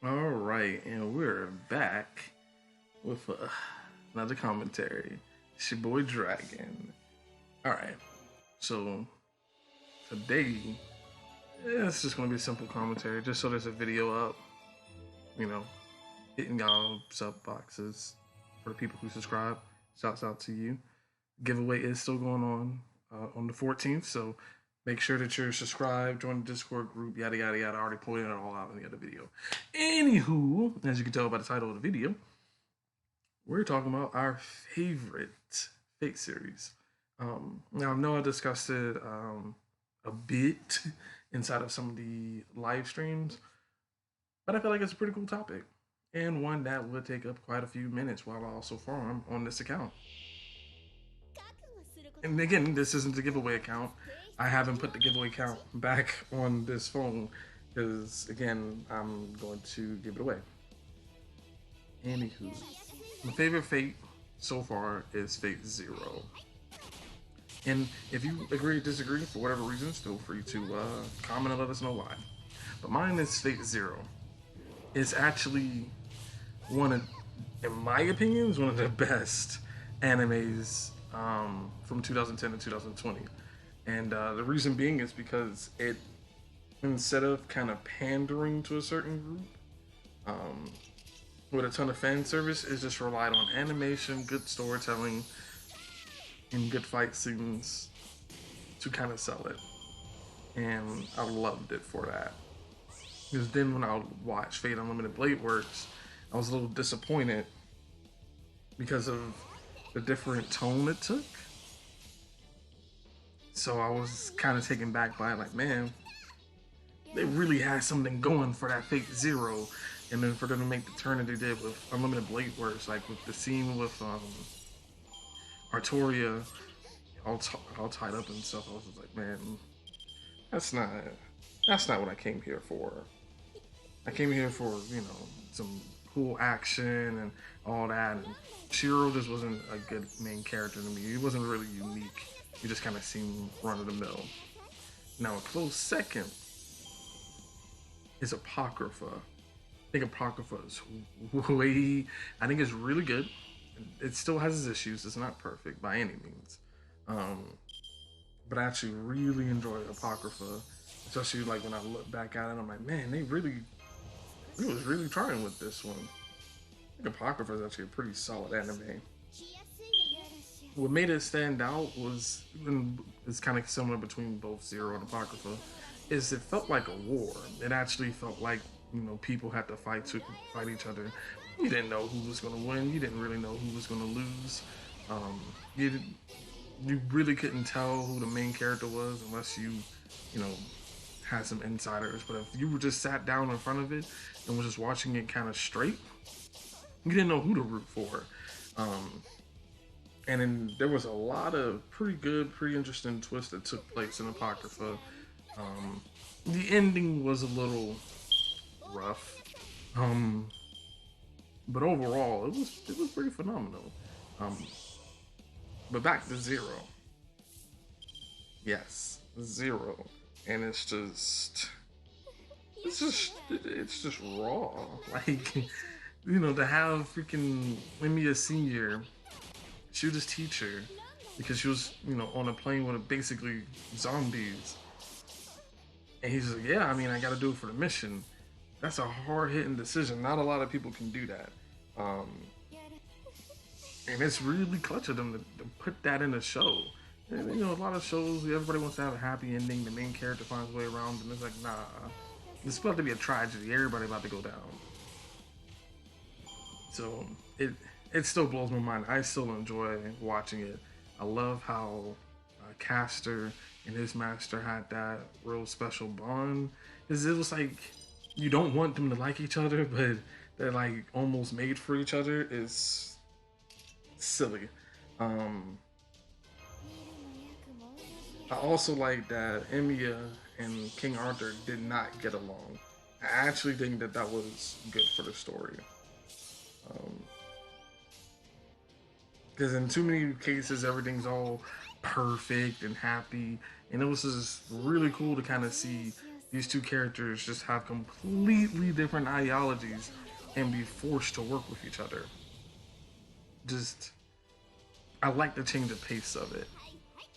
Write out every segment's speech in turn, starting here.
All right, and we're back with another commentary. It's your boy Dragon. All right, so today it's just gonna be a simple commentary, just so there's a video up. You know, hitting y'all sub boxes for the people who subscribe. Shouts out to you. Giveaway is still going on the 14th, so make sure that you're subscribed, join the Discord group, yada yada yada. I already pointed it all out in the other video. Anywho, as you can tell by the title of the video, we're talking about our favorite Fate series. Now I know I discussed it a bit inside of some of the live streams, but I feel like it's a pretty cool topic and one that would take up quite a few minutes while I also farm on this account. And again, this isn't a giveaway account. I haven't put the giveaway account back on this phone because again, I'm going to give it away. Anywho, my favorite Fate so far is Fate Zero. And if you agree or disagree for whatever reasons, feel free to comment and let us know why. But mine is Fate Zero. It's actually one of, in my opinion, is one of the best animes from 2010 to 2020. And the reason being is because it, instead of kind of pandering to a certain group, with a ton of fan service, it just relied on animation, good storytelling, and good fight scenes to kind of sell it. And I loved it for that. Because then when I would watch Fate Unlimited Blade Works, I was a little disappointed because of the different tone it took. So I was kind of taken back by it, like, man, they really had something going for that Fate Zero. And then for them to make the turn that they did with Unlimited Blade Works, like with the scene with Artoria all tied up and stuff, I was just like, man, that's not what I came here for. I came here for, some cool action and all that. And Shiro just wasn't a good main character to me. He wasn't really unique. He just kind of seemed run of the mill. Now a close second is Apocrypha. I think Apocrypha is way. I think it's really good. It still has its issues. It's not perfect by any means. Um, but I actually really enjoy Apocrypha, especially like when I look back at it. I'm like, man, he was really trying with this one. I think Apocrypha is actually a pretty solid anime. What made it stand out was, and it's kind of similar between both Zero and Apocrypha, is it felt like a war. It actually felt like people had to fight each other. You didn't know who was going to win. You didn't really know who was going to lose. Um, you you really couldn't tell who the main character was unless you know had some insiders. But if you were just sat down in front of it and was just watching it kind of straight, you didn't know who to root for. Um, and then there was a lot of pretty good, pretty interesting twists that took place in Apocrypha. Um, the ending was a little rough, um, but overall it was pretty phenomenal. Um, but back to Zero, yes, Zero, and it's just raw. Like to have freaking Lemia Senior shoot his teacher because she was on a plane with basically zombies. And he's like, yeah, I mean, I got to do it for the mission. That's a hard hitting decision. Not a lot of people can do that. Um, and it's really clutch of them to put that in a show. And, a lot of shows, everybody wants to have a happy ending. The main character finds a way around, and it's like, nah, it's about to be a tragedy. Everybody about to go down. So it still blows my mind. I still enjoy watching it. I love how Caster and his master had that real special bond. Cause it was like you don't want them to like each other, but they're like almost made for each other. Is silly. Um, I also like that Emiya and King Arthur did not get along. I actually think that was good for the story. Um, because in too many cases everything's all perfect and happy, and it was just really cool to kind of see these two characters just have completely different ideologies and be forced to work with each other. Just I like the change of pace of it.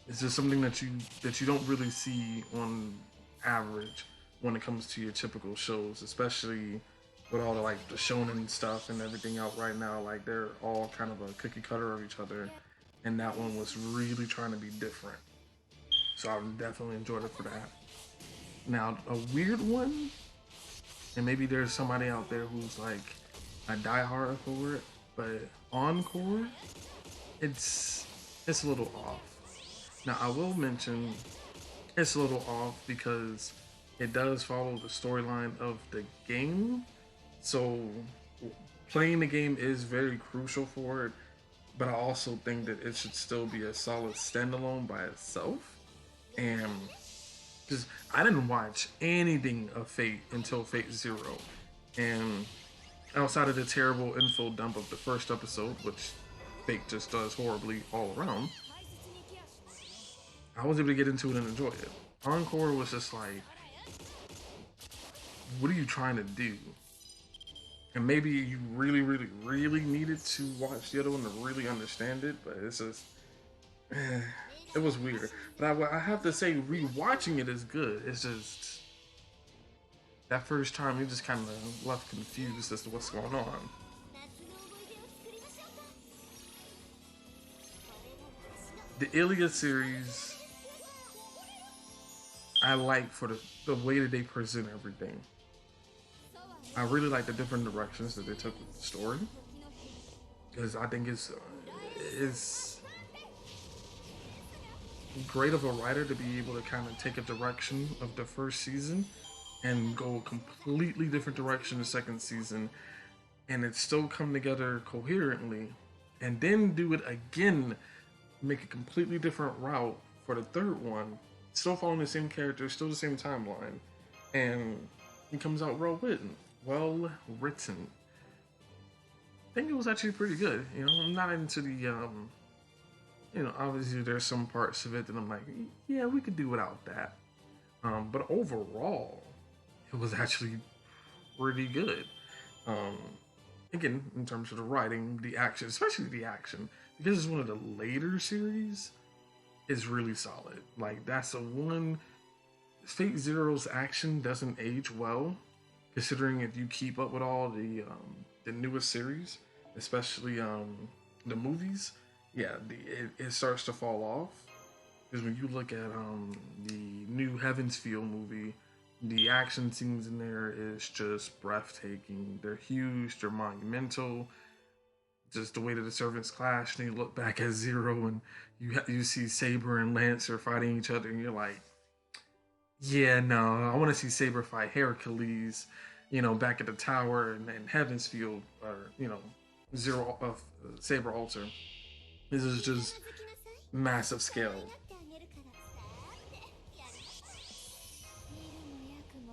It's just something that you don't really see on average when it comes to your typical shows, especially with all the like the shonen stuff and everything out right now. Like they're all kind of a cookie cutter of each other, and that one was really trying to be different. So I definitely enjoyed it for that. Now a weird one, and maybe there's somebody out there who's like a diehard for it, but Encore, it's it's a little off. Now I will mention it's a little off because it does follow the storyline of the game. So playing the game is very crucial for it, but I also think that it should still be a solid standalone by itself. And because I didn't watch anything of Fate until Fate Zero, and outside of the terrible info dump of the first episode, which Fate just does horribly all around, I was able to get into it and enjoy it. Encore was just like, what are you trying to do? And maybe you really, really, really needed to watch the other one to really understand it, but it's just, it was weird. But I have to say, rewatching it is good. It's just that first time you just kind of left confused as to what's going on. The Iliad series, I like for the way that they present everything. I really like the different directions that they took with the story, because I think it's great of a writer to be able to kind of take a direction of the first season and go a completely different direction the second season, and it still come together coherently, and then do it again, make a completely different route for the third one, still following the same character, still the same timeline, and it comes out well written. Well written. I think it was actually pretty good. You know, I'm not into the you know, obviously there's some parts of it that I'm like, yeah, we could do without that. But overall, it was actually pretty good. Um, Again, in terms of the writing, the action, especially the action, because it's one of the later series, is really solid. Like that's the one. Fate Zero's action doesn't age well, considering if you keep up with all the newest series, especially the movies. Yeah, it starts to fall off. Because when you look at the new Heaven's Feel movie, the action scenes in there is just breathtaking. They're huge, they're monumental. Just the way that the servants clash, and you look back at Zero, and you see Saber and Lancer fighting each other, and you're like, yeah, no, I want to see Saber fight Hercules, you know, back at the tower and Heaven's Field, or you know, Zero of Saber Altar. This is just massive scale.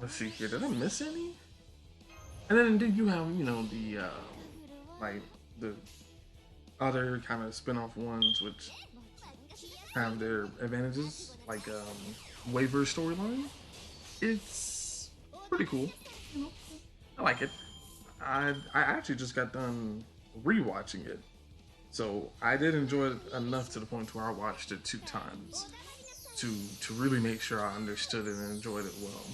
Let's see here. Did I miss any? And then you have, you know, the like the other kind of spin-off ones which have their advantages, like Waiver storyline. It's pretty cool. You know, I like it. I actually just got done rewatching it, so I did enjoy it enough to the point where I watched it 2 times to really make sure I understood it and enjoyed it well.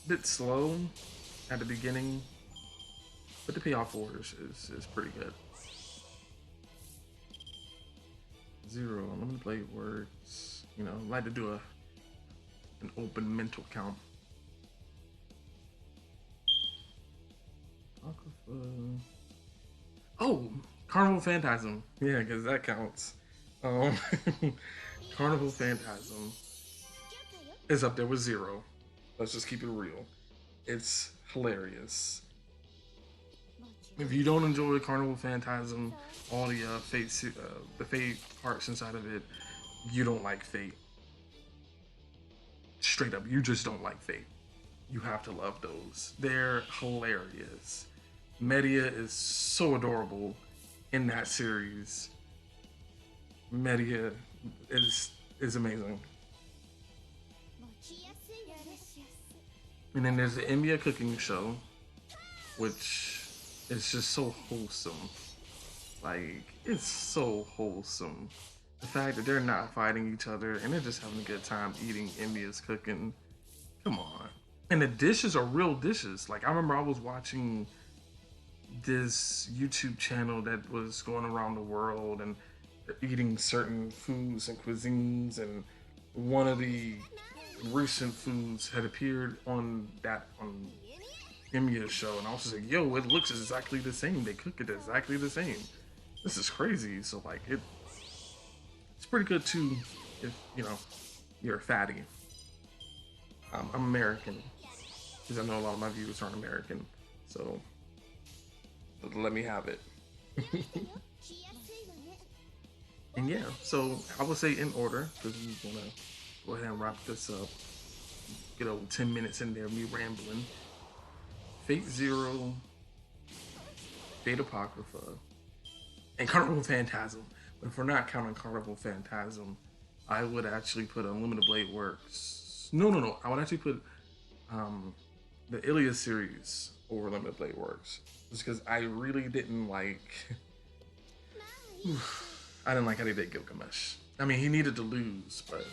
Bit slow at the beginning, but the payoff for it is pretty good. Zero. I'm gonna play words. You know, like to do an open mental count. Oh, Carnival Phantasm. Yeah, because that counts. Um, Carnival Phantasm is up there with Zero. Let's just keep it real. It's hilarious. If you don't enjoy Carnival Phantasm, all the Fate parts inside of it, you don't like Fate. Straight up, you just don't like Fate. You have to love those. They're hilarious. Media is so adorable in that series. Media is amazing. And then there's the India cooking show, which is just so wholesome. Like, it's so wholesome. The fact that they're not fighting each other and they're just having a good time eating India's cooking. Come on. And the dishes are real dishes. Like, I remember I was watching this YouTube channel that was going around the world and eating certain foods and cuisines, and one of the recent foods had appeared on India's show, and I was just like, "Yo, it looks exactly the same. They cook it exactly the same. This is crazy." So like, it's pretty good too if you're a fatty. I'm American because I know a lot of my viewers aren't American, so let me have it. And yeah, so I would say in order because we want to go ahead and wrap this up. Get over 10 minutes in there of me rambling. Fate Zero, Fate Apocrypha, and Carnival Phantasm. But if we're not counting Carnival Phantasm, I would actually put Unlimited Blade Works. No. I would actually put the Ilias series over Unlimited Blade Works. Just because I really didn't like. I didn't like how they did Gilgamesh. I mean, he needed to lose, but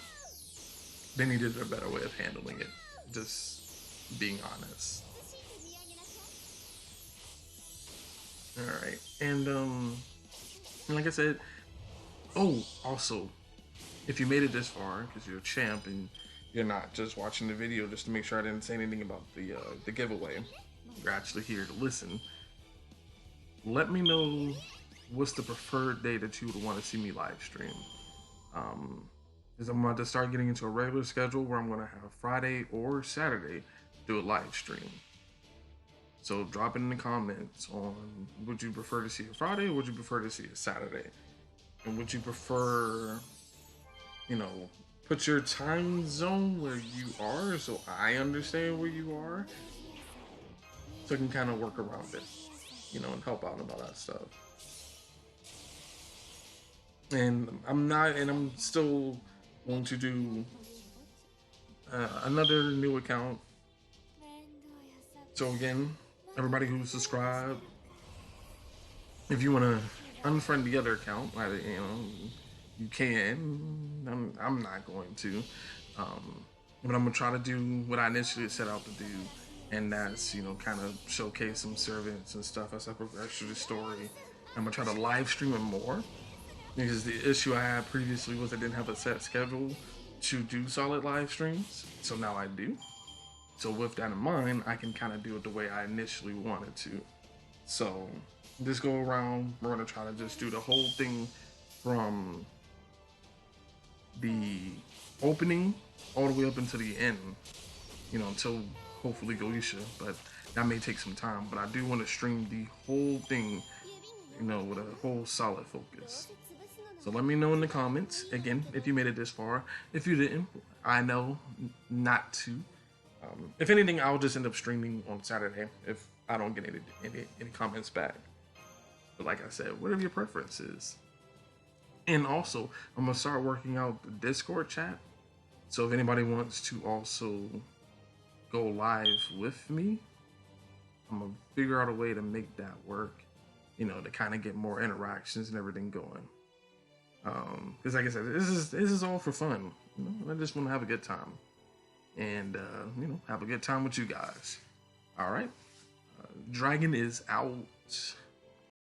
they needed a better way of handling it. Just being honest. Alright. And like I said, oh, also, if you made it this far, because you're a champ and you're not just watching the video just to make sure I didn't say anything about the giveaway, you're actually here to listen. Let me know what's the preferred day that you would want to see me live stream. Because I'm about to start getting into a regular schedule where I'm going to have Friday or Saturday do a live stream. So drop it in the comments on would you prefer to see a Friday or would you prefer to see a Saturday? And would you prefer, put your time zone where you are so I understand where you are so I can kind of work around it, and help out about that stuff. And I'm still going to do another new account. So again, everybody who's subscribed, if you want to unfriend the other account, you can. I'm not going to, but I'm gonna try to do what I initially set out to do, and that's kind of showcase some servants and stuff as I progress through the story. I'm gonna try to live stream it more because the issue I had previously was I didn't have a set schedule to do solid live streams, so now I do. So with that in mind, I can kind of do it the way I initially wanted to. So this go around, we're gonna try to just do the whole thing from the opening all the way up until the end, until hopefully Goisha, but that may take some time. But I do want to stream the whole thing, with a whole solid focus. So let me know in the comments, again, if you made it this far. If you didn't, I know not to. If anything, I'll just end up streaming on Saturday if I don't get any comments back. But like I said, whatever your preference is. And also, I'm going to start working out the Discord chat. So if anybody wants to also go live with me, I'm going to figure out a way to make that work, to kind of get more interactions and everything going. Because like I said, this is all for fun. I just want to have a good time. And, have a good time with you guys. All right. Dragon is out.